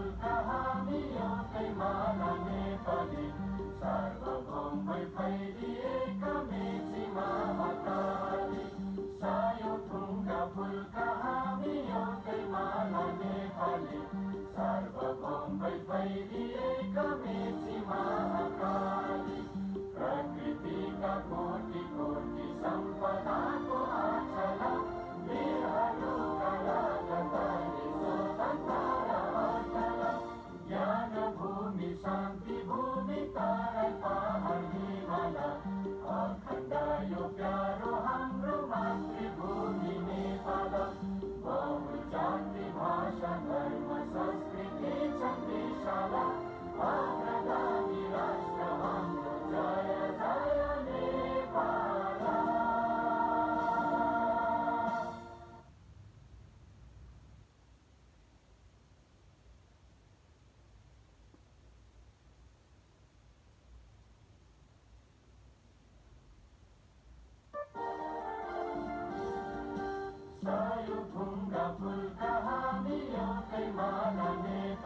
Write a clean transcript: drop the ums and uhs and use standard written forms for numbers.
फुलका हामी एउटै माला नेपाली सार्वभौमै फैलिएका मेची महाकाली सायो थुङ्गा फुलका हामी एउटै माला नेपाली सार्वभौमै फैलिएका मेची महाकाली प्रकृतिका कोटि कोटि सम्पदाको आचला वीरहरूका राजधानी स्वतन्त्र अचला ज्ञान भूमि शान्ति भूमि तराई पहाड हिमाल अखण्ड यो प्यारो हाम्रो मातृभूमि नेपाल बहु जाति भाषा धर्म संस्कृति छन् विशाल अग्रगामी राष्ट्र हाम्रो जय जय नेपाल। सायो थुङ्गा फुलका हामी एउटै माला नेपाल